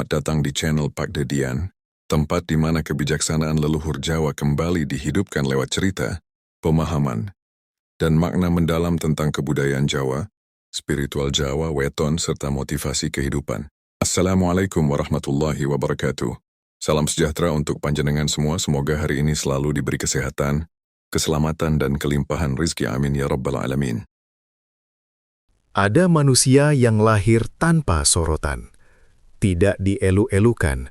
Selamat datang di channel Pak Dedian, tempat di mana kebijaksanaan leluhur Jawa kembali dihidupkan lewat cerita, pemahaman, dan makna mendalam tentang kebudayaan Jawa, spiritual Jawa, weton, serta motivasi kehidupan. Assalamualaikum warahmatullahi wabarakatuh. Salam sejahtera untuk panjenengan semua, semoga hari ini selalu diberi kesehatan, keselamatan, dan kelimpahan rizki, amin ya rabbal alamin. Ada manusia yang lahir tanpa sorotan, tidak dielu-elukan,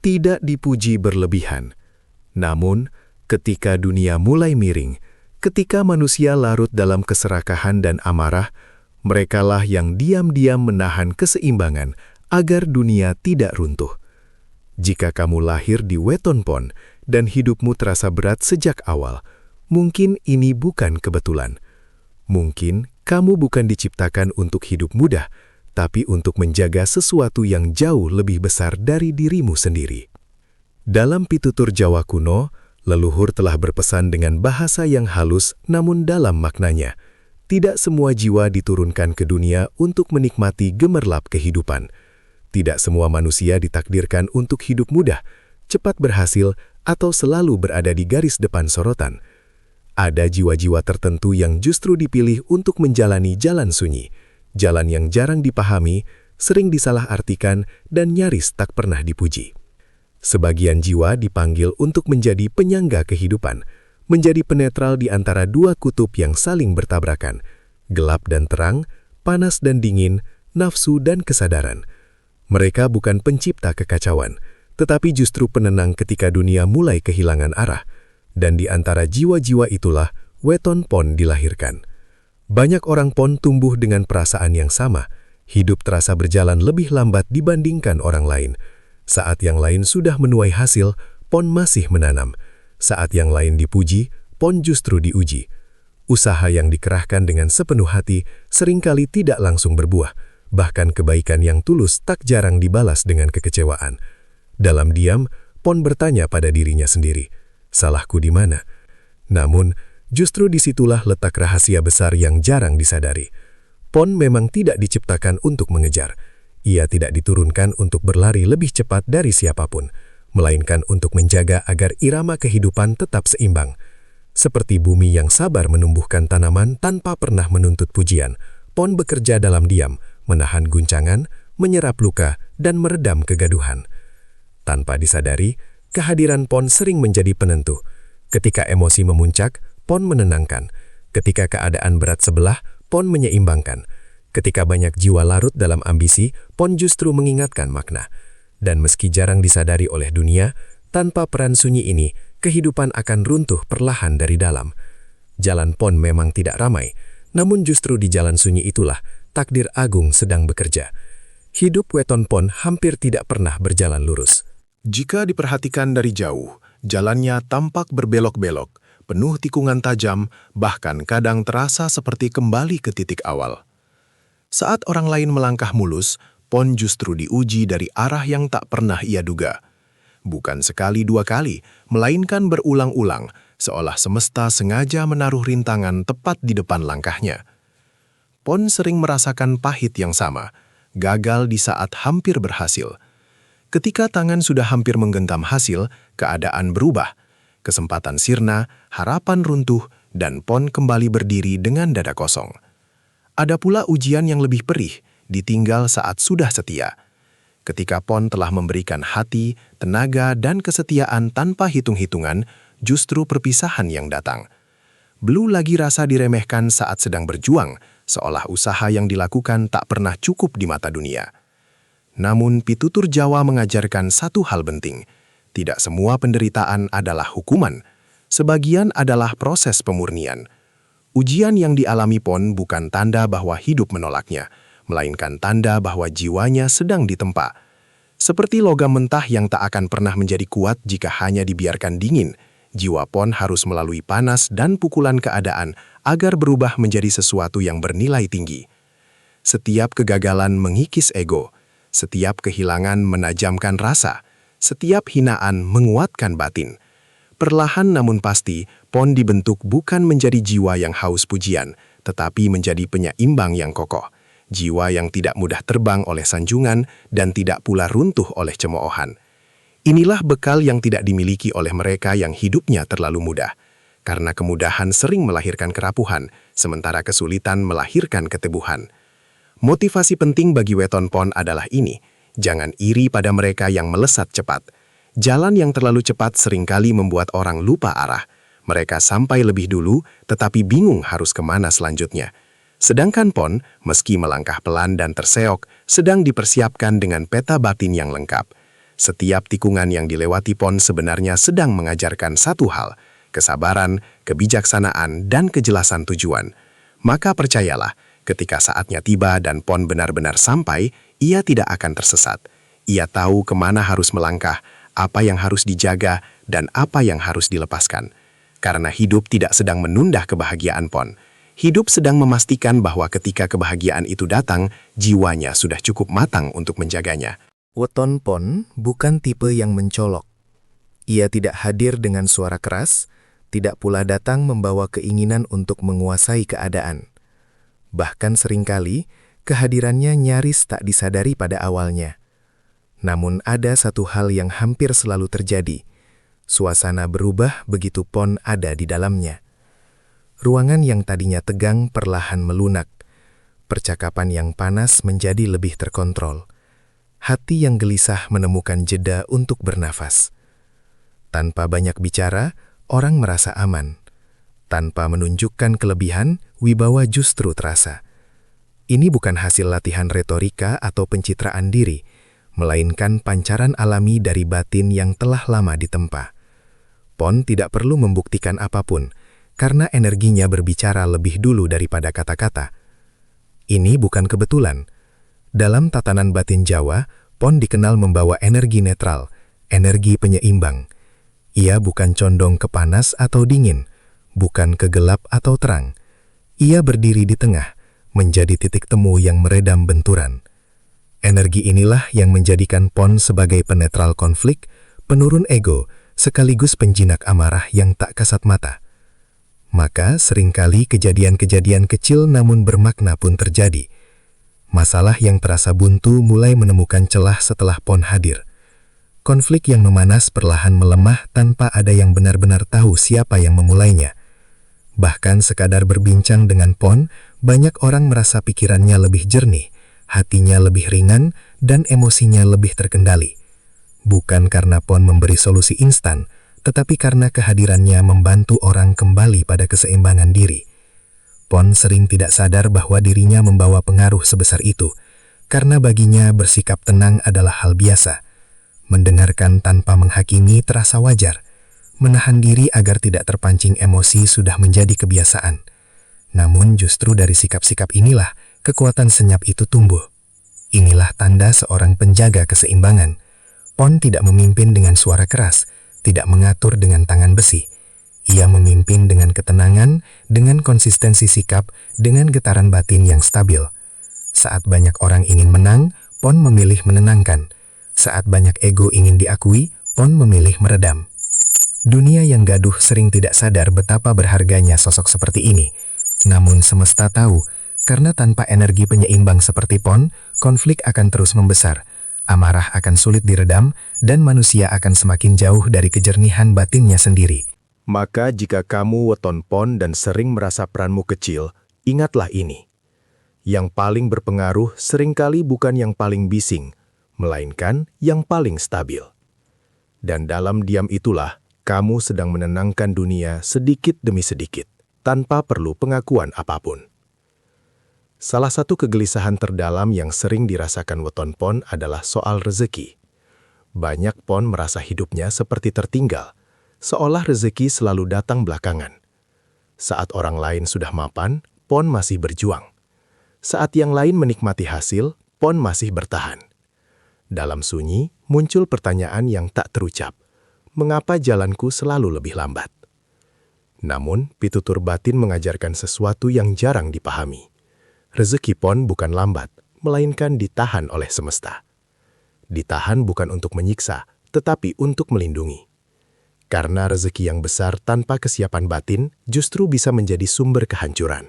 tidak dipuji berlebihan. Namun, ketika dunia mulai miring, ketika manusia larut dalam keserakahan dan amarah, merekalah yang diam-diam menahan keseimbangan agar dunia tidak runtuh. Jika kamu lahir di weton pon dan hidupmu terasa berat sejak awal, mungkin ini bukan kebetulan. Mungkin kamu bukan diciptakan untuk hidup mudah, tapi untuk menjaga sesuatu yang jauh lebih besar dari dirimu sendiri. Dalam pitutur Jawa kuno, leluhur telah berpesan dengan bahasa yang halus namun dalam maknanya. Tidak semua jiwa diturunkan ke dunia untuk menikmati gemerlap kehidupan. Tidak semua manusia ditakdirkan untuk hidup mudah, cepat berhasil, atau selalu berada di garis depan sorotan. Ada jiwa-jiwa tertentu yang justru dipilih untuk menjalani jalan sunyi, jalan yang jarang dipahami, sering disalahartikan, dan nyaris tak pernah dipuji. Sebagian jiwa dipanggil untuk menjadi penyangga kehidupan, menjadi penetral di antara dua kutub yang saling bertabrakan, gelap dan terang, panas dan dingin, nafsu dan kesadaran. Mereka bukan pencipta kekacauan, tetapi justru penenang ketika dunia mulai kehilangan arah. Dan di antara jiwa-jiwa itulah weton pon dilahirkan. Banyak orang pon tumbuh dengan perasaan yang sama. Hidup terasa berjalan lebih lambat dibandingkan orang lain. Saat yang lain sudah menuai hasil, pon masih menanam. Saat yang lain dipuji, pon justru diuji. Usaha yang dikerahkan dengan sepenuh hati seringkali tidak langsung berbuah. Bahkan kebaikan yang tulus tak jarang dibalas dengan kekecewaan. Dalam diam, pon bertanya pada dirinya sendiri, salahku di mana? Namun, justru disitulah letak rahasia besar yang jarang disadari. Pon memang tidak diciptakan untuk mengejar. Ia tidak diturunkan untuk berlari lebih cepat dari siapapun, melainkan untuk menjaga agar irama kehidupan tetap seimbang. Seperti bumi yang sabar menumbuhkan tanaman tanpa pernah menuntut pujian, pon bekerja dalam diam, menahan guncangan, menyerap luka, dan meredam kegaduhan. Tanpa disadari, kehadiran pon sering menjadi penentu. Ketika emosi memuncak, pon menenangkan. Ketika keadaan berat sebelah, pon menyeimbangkan. Ketika banyak jiwa larut dalam ambisi, pon justru mengingatkan makna. Dan meski jarang disadari oleh dunia, tanpa peran sunyi ini, kehidupan akan runtuh perlahan dari dalam. Jalan pon memang tidak ramai, namun justru di jalan sunyi itulah takdir agung sedang bekerja. Hidup weton pon hampir tidak pernah berjalan lurus. Jika diperhatikan dari jauh, jalannya tampak berbelok-belok, penuh tikungan tajam, bahkan kadang terasa seperti kembali ke titik awal. Saat orang lain melangkah mulus, pon justru diuji dari arah yang tak pernah ia duga. Bukan sekali dua kali, melainkan berulang-ulang, seolah semesta sengaja menaruh rintangan tepat di depan langkahnya. Pon sering merasakan pahit yang sama, gagal di saat hampir berhasil. Ketika tangan sudah hampir menggenggam hasil, keadaan berubah. Kesempatan sirna, harapan runtuh, dan pon kembali berdiri dengan dada kosong. Ada pula ujian yang lebih perih, ditinggal saat sudah setia. Ketika pon telah memberikan hati, tenaga, dan kesetiaan tanpa hitung-hitungan, justru perpisahan yang datang. Belum lagi rasa diremehkan saat sedang berjuang, seolah usaha yang dilakukan tak pernah cukup di mata dunia. Namun pitutur Jawa mengajarkan satu hal penting. Tidak semua penderitaan adalah hukuman. Sebagian adalah proses pemurnian. Ujian yang dialami pon bukan tanda bahwa hidup menolaknya, melainkan tanda bahwa jiwanya sedang ditempa. Seperti logam mentah yang tak akan pernah menjadi kuat jika hanya dibiarkan dingin, jiwa pon harus melalui panas dan pukulan keadaan agar berubah menjadi sesuatu yang bernilai tinggi. Setiap kegagalan mengikis ego. Setiap kehilangan menajamkan rasa, setiap hinaan menguatkan batin. Perlahan namun pasti, pon dibentuk bukan menjadi jiwa yang haus pujian, tetapi menjadi penyeimbang yang kokoh. jiwa yang tidak mudah terbang oleh sanjungan dan tidak pula runtuh oleh cemoohan. Inilah bekal yang tidak dimiliki oleh mereka yang hidupnya terlalu mudah, karena kemudahan sering melahirkan kerapuhan, sementara kesulitan melahirkan keteguhan. Motivasi penting bagi weton pon adalah ini, jangan iri pada mereka yang melesat cepat. Jalan yang terlalu cepat seringkali membuat orang lupa arah. Mereka sampai lebih dulu, tetapi bingung harus kemana selanjutnya. Sedangkan pon, meski melangkah pelan dan terseok, sedang dipersiapkan dengan peta batin yang lengkap. Setiap tikungan yang dilewati pon sebenarnya sedang mengajarkan satu hal, kesabaran, kebijaksanaan, dan kejelasan tujuan. Maka percayalah, ketika saatnya tiba dan pon benar-benar sampai, ia tidak akan tersesat. Ia tahu kemana harus melangkah, apa yang harus dijaga, dan apa yang harus dilepaskan. Karena hidup tidak sedang menunda kebahagiaan pon. Hidup sedang memastikan bahwa ketika kebahagiaan itu datang, jiwanya sudah cukup matang untuk menjaganya. Weton pon bukan tipe yang mencolok. Ia tidak hadir dengan suara keras, tidak pula datang membawa keinginan untuk menguasai keadaan. Bahkan seringkali, kehadirannya nyaris tak disadari pada awalnya. Namun ada satu hal yang hampir selalu terjadi. Suasana berubah begitu pon ada di dalamnya. Ruangan yang tadinya tegang perlahan melunak. Percakapan yang panas menjadi lebih terkontrol. Hati yang gelisah menemukan jeda untuk bernafas. Tanpa banyak bicara, orang merasa aman. Tanpa menunjukkan kelebihan, wibawa justru terasa. Ini bukan hasil latihan retorika atau pencitraan diri, melainkan pancaran alami dari batin yang telah lama ditempa. Pon tidak perlu membuktikan apapun, karena energinya berbicara lebih dulu daripada kata-kata. Ini bukan kebetulan. Dalam tatanan batin Jawa, pon dikenal membawa energi netral, energi penyeimbang. Ia bukan condong ke panas atau dingin, bukan ke gelap atau terang. Ia berdiri di tengah, menjadi titik temu yang meredam benturan. Energi inilah yang menjadikan pon sebagai penetral konflik, penurun ego, sekaligus penjinak amarah yang tak kasat mata. Maka seringkali kejadian-kejadian kecil namun bermakna pun terjadi. Masalah yang terasa buntu mulai menemukan celah setelah pon hadir. Konflik yang memanas perlahan melemah tanpa ada yang benar-benar tahu siapa yang memulainya. Bahkan sekadar berbincang dengan pon, banyak orang merasa pikirannya lebih jernih, hatinya lebih ringan, dan emosinya lebih terkendali. Bukan karena pon memberi solusi instan, tetapi karena kehadirannya membantu orang kembali pada keseimbangan diri. Pon sering tidak sadar bahwa dirinya membawa pengaruh sebesar itu, karena baginya bersikap tenang adalah hal biasa. Mendengarkan tanpa menghakimi terasa wajar. Menahan diri agar tidak terpancing emosi sudah menjadi kebiasaan. Namun justru dari sikap-sikap inilah kekuatan senyap itu tumbuh. Inilah tanda seorang penjaga keseimbangan. Pon tidak memimpin dengan suara keras, tidak mengatur dengan tangan besi. Ia memimpin dengan ketenangan, dengan konsistensi sikap, dengan getaran batin yang stabil. Saat banyak orang ingin menang, pon memilih menenangkan. Saat banyak ego ingin diakui, pon memilih meredam. Dunia yang gaduh sering tidak sadar betapa berharganya sosok seperti ini. Namun semesta tahu, karena tanpa energi penyeimbang seperti pon, konflik akan terus membesar. Amarah akan sulit diredam, dan manusia akan semakin jauh dari kejernihan batinnya sendiri. Maka jika kamu weton pon dan sering merasa peranmu kecil, ingatlah ini. Yang paling berpengaruh seringkali bukan yang paling bising, melainkan yang paling stabil. Dan dalam diam itulah, kamu sedang menenangkan dunia sedikit demi sedikit, tanpa perlu pengakuan apapun. Salah satu kegelisahan terdalam yang sering dirasakan weton pon adalah soal rezeki. Banyak pon merasa hidupnya seperti tertinggal, seolah rezeki selalu datang belakangan. Saat orang lain sudah mapan, pon masih berjuang. Saat yang lain menikmati hasil, pon masih bertahan. Dalam sunyi, muncul pertanyaan yang tak terucap. Mengapa jalanku selalu lebih lambat? Namun, pitutur batin mengajarkan sesuatu yang jarang dipahami. Rezeki pon bukan lambat, melainkan ditahan oleh semesta. Ditahan bukan untuk menyiksa, tetapi untuk melindungi. Karena rezeki yang besar tanpa kesiapan batin justru bisa menjadi sumber kehancuran.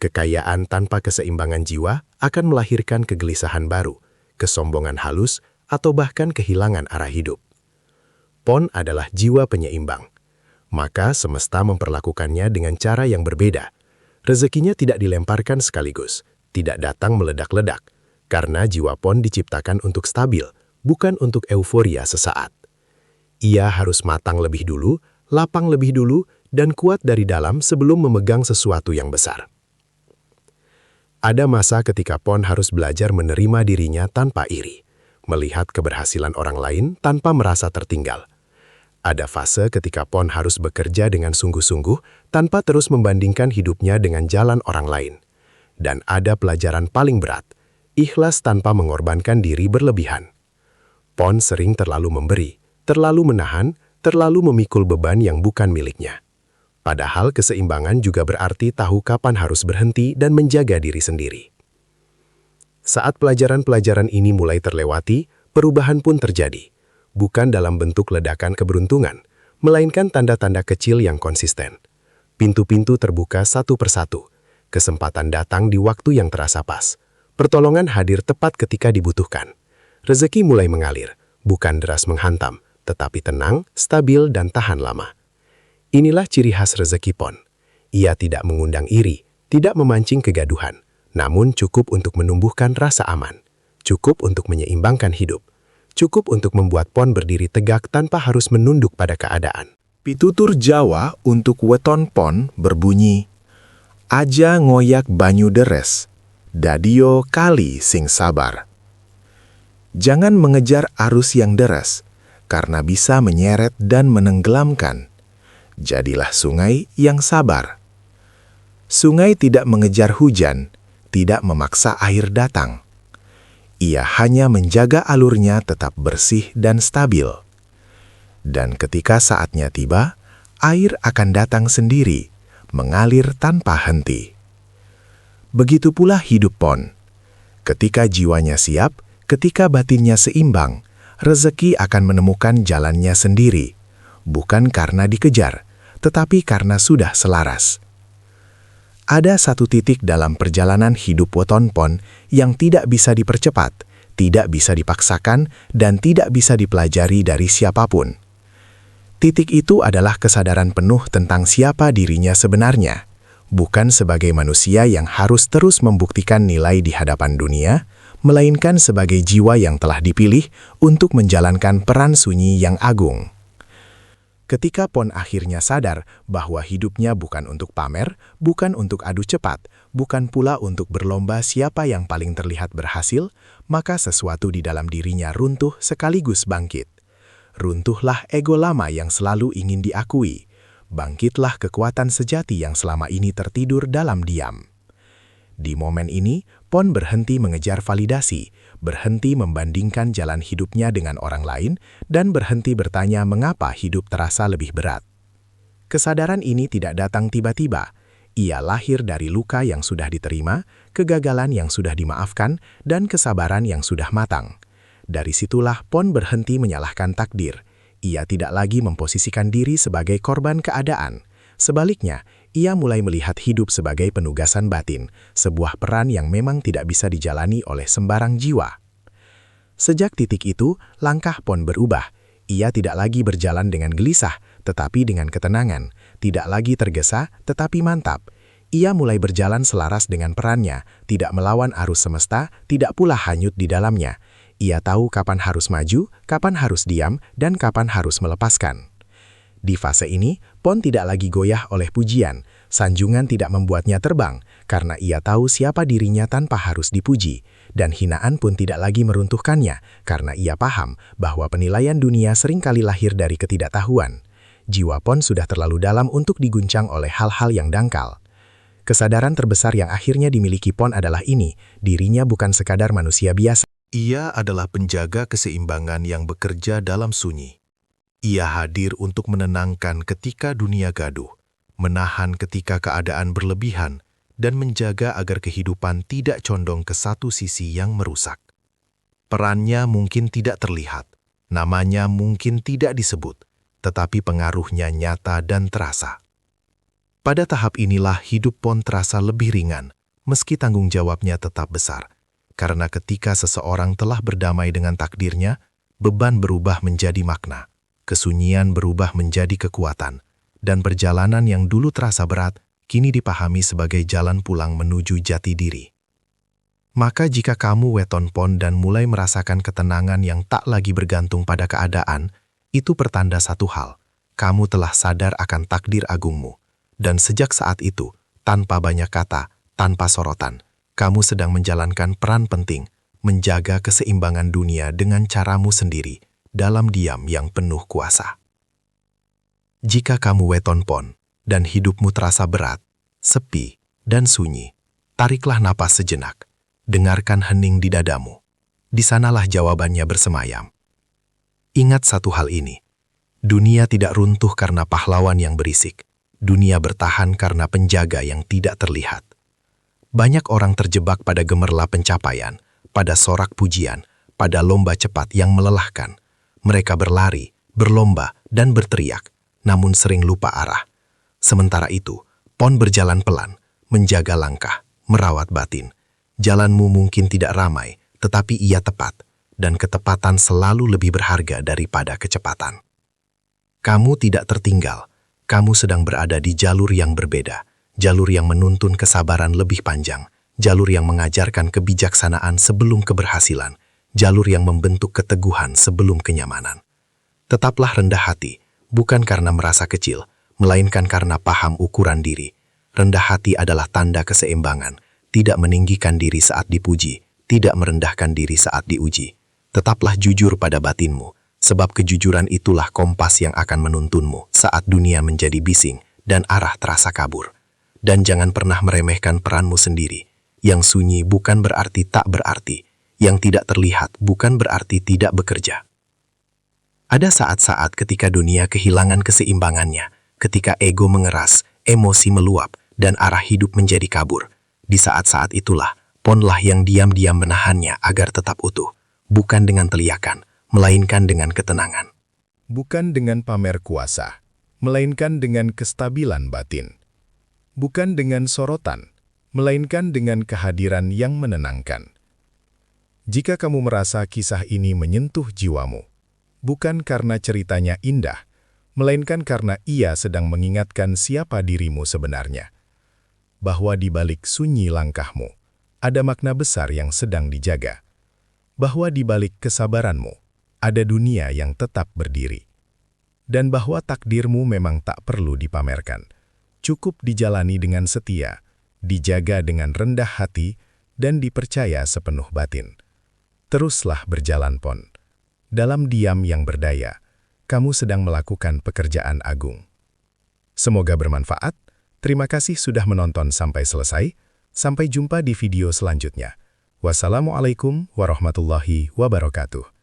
Kekayaan tanpa keseimbangan jiwa akan melahirkan kegelisahan baru, kesombongan halus, atau bahkan kehilangan arah hidup. Pon adalah jiwa penyeimbang. Maka semesta memperlakukannya dengan cara yang berbeda. Rezekinya tidak dilemparkan sekaligus, tidak datang meledak-ledak, karena jiwa Pon diciptakan untuk stabil, bukan untuk euforia sesaat. Ia harus matang lebih dulu, lapang lebih dulu, dan kuat dari dalam sebelum memegang sesuatu yang besar. Ada masa ketika Pon harus belajar menerima dirinya tanpa iri, melihat keberhasilan orang lain tanpa merasa tertinggal. Ada fase ketika Pon harus bekerja dengan sungguh-sungguh tanpa terus membandingkan hidupnya dengan jalan orang lain. Dan ada pelajaran paling berat, ikhlas tanpa mengorbankan diri berlebihan. Pon sering terlalu memberi, terlalu menahan, terlalu memikul beban yang bukan miliknya. Padahal keseimbangan juga berarti tahu kapan harus berhenti dan menjaga diri sendiri. Saat pelajaran-pelajaran ini mulai terlewati, perubahan pun terjadi. Bukan dalam bentuk ledakan keberuntungan, melainkan tanda-tanda kecil yang konsisten. Pintu-pintu terbuka satu persatu. Kesempatan datang di waktu yang terasa pas. Pertolongan hadir tepat ketika dibutuhkan. Rezeki mulai mengalir, bukan deras menghantam, tetapi tenang, stabil, dan tahan lama. Inilah ciri khas rezeki Pon. Ia tidak mengundang iri, tidak memancing kegaduhan, namun cukup untuk menumbuhkan rasa aman, cukup untuk menyeimbangkan hidup, cukup untuk membuat Pon berdiri tegak tanpa harus menunduk pada keadaan. Pitutur Jawa untuk weton Pon berbunyi, "Aja ngoyak banyu deres, dadio kali sing sabar." Jangan mengejar arus yang deras, karena bisa menyeret dan menenggelamkan. Jadilah sungai yang sabar. Sungai tidak mengejar hujan, tidak memaksa air datang. Ia hanya menjaga alurnya tetap bersih dan stabil. Dan ketika saatnya tiba, air akan datang sendiri, mengalir tanpa henti. Begitu pula hidup Pon. Ketika jiwanya siap, ketika batinnya seimbang, rezeki akan menemukan jalannya sendiri, bukan karena dikejar, tetapi karena sudah selaras. Ada satu titik dalam perjalanan hidup weton Pon yang tidak bisa dipercepat, tidak bisa dipaksakan, dan tidak bisa dipelajari dari siapapun. Titik itu adalah kesadaran penuh tentang siapa dirinya sebenarnya, bukan sebagai manusia yang harus terus membuktikan nilai di hadapan dunia, melainkan sebagai jiwa yang telah dipilih untuk menjalankan peran sunyi yang agung. Ketika Pon akhirnya sadar bahwa hidupnya bukan untuk pamer, bukan untuk adu cepat, bukan pula untuk berlomba siapa yang paling terlihat berhasil, maka sesuatu di dalam dirinya runtuh sekaligus bangkit. Runtuhlah ego lama yang selalu ingin diakui. Bangkitlah kekuatan sejati yang selama ini tertidur dalam diam. Di momen ini, Pon berhenti mengejar validasi, berhenti membandingkan jalan hidupnya dengan orang lain, dan berhenti bertanya mengapa hidup terasa lebih berat. Kesadaran ini tidak datang tiba-tiba. Ia lahir dari luka yang sudah diterima, kegagalan yang sudah dimaafkan, dan kesabaran yang sudah matang. Dari situlah Pon berhenti menyalahkan takdir. Ia tidak lagi memposisikan diri sebagai korban keadaan. Sebaliknya, ia mulai melihat hidup sebagai penugasan batin, sebuah peran yang memang tidak bisa dijalani oleh sembarang jiwa. Sejak titik itu, langkah Pon berubah. Ia tidak lagi berjalan dengan gelisah, tetapi dengan ketenangan. Tidak lagi tergesa, tetapi mantap. Ia mulai berjalan selaras dengan perannya, tidak melawan arus semesta, tidak pula hanyut di dalamnya. Ia tahu kapan harus maju, kapan harus diam, dan kapan harus melepaskan. Di fase ini, Pon tidak lagi goyah oleh pujian. Sanjungan tidak membuatnya terbang, karena ia tahu siapa dirinya tanpa harus dipuji. Dan hinaan pun tidak lagi meruntuhkannya, karena ia paham bahwa penilaian dunia seringkali lahir dari ketidaktahuan. Jiwa Pon sudah terlalu dalam untuk diguncang oleh hal-hal yang dangkal. Kesadaran terbesar yang akhirnya dimiliki Pon adalah ini, dirinya bukan sekadar manusia biasa. Ia adalah penjaga keseimbangan yang bekerja dalam sunyi. Ia hadir untuk menenangkan ketika dunia gaduh, menahan ketika keadaan berlebihan, dan menjaga agar kehidupan tidak condong ke satu sisi yang merusak. Perannya mungkin tidak terlihat, namanya mungkin tidak disebut, tetapi pengaruhnya nyata dan terasa. Pada tahap inilah hidup Pon terasa lebih ringan, meski tanggung jawabnya tetap besar. Karena ketika seseorang telah berdamai dengan takdirnya, beban berubah menjadi makna, kesunyian berubah menjadi kekuatan, dan perjalanan yang dulu terasa berat, kini dipahami sebagai jalan pulang menuju jati diri. Maka jika kamu weton Pon dan mulai merasakan ketenangan yang tak lagi bergantung pada keadaan, itu pertanda satu hal, kamu telah sadar akan takdir agungmu. Dan sejak saat itu, tanpa banyak kata, tanpa sorotan, kamu sedang menjalankan peran penting, menjaga keseimbangan dunia dengan caramu sendiri, dalam diam yang penuh kuasa. Jika kamu weton Pon, dan hidupmu terasa berat, sepi, dan sunyi, tariklah napas sejenak. Dengarkan hening di dadamu. Di sanalah jawabannya bersemayam. Ingat satu hal ini. Dunia tidak runtuh karena pahlawan yang berisik. Dunia bertahan karena penjaga yang tidak terlihat. Banyak orang terjebak pada gemerlap pencapaian, pada sorak pujian, pada lomba cepat yang melelahkan. Mereka berlari, berlomba, dan berteriak, namun sering lupa arah. Sementara itu, Pon berjalan pelan, menjaga langkah, merawat batin. Jalanmu mungkin tidak ramai, tetapi ia tepat, dan ketepatan selalu lebih berharga daripada kecepatan. Kamu tidak tertinggal, kamu sedang berada di jalur yang berbeda, jalur yang menuntun kesabaran lebih panjang, jalur yang mengajarkan kebijaksanaan sebelum keberhasilan, jalur yang membentuk keteguhan sebelum kenyamanan. Tetaplah rendah hati, bukan karena merasa kecil, melainkan karena paham ukuran diri. Rendah hati adalah tanda keseimbangan, tidak meninggikan diri saat dipuji, tidak merendahkan diri saat diuji. Tetaplah jujur pada batinmu, sebab kejujuran itulah kompas yang akan menuntunmu saat dunia menjadi bising dan arah terasa kabur. Dan jangan pernah meremehkan peranmu sendiri. Yang sunyi bukan berarti tak berarti, yang tidak terlihat bukan berarti tidak bekerja. Ada saat-saat ketika dunia kehilangan keseimbangannya, ketika ego mengeras, emosi meluap, dan arah hidup menjadi kabur. Di saat-saat itulah, Ponlah yang diam-diam menahannya agar tetap utuh, bukan dengan teriakan, melainkan dengan ketenangan. Bukan dengan pamer kuasa, melainkan dengan kestabilan batin. Bukan dengan sorotan, melainkan dengan kehadiran yang menenangkan. Jika kamu merasa kisah ini menyentuh jiwamu, bukan karena ceritanya indah, melainkan karena ia sedang mengingatkan siapa dirimu sebenarnya. Bahwa di balik sunyi langkahmu, ada makna besar yang sedang dijaga. Bahwa di balik kesabaranmu, ada dunia yang tetap berdiri. Dan bahwa takdirmu memang tak perlu dipamerkan. Cukup dijalani dengan setia, dijaga dengan rendah hati, dan dipercaya sepenuh batin. Teruslah berjalan Pon. Dalam diam yang berdaya, kamu sedang melakukan pekerjaan agung. Semoga bermanfaat. Terima kasih sudah menonton sampai selesai. Sampai jumpa di video selanjutnya. Wassalamualaikum warahmatullahi wabarakatuh.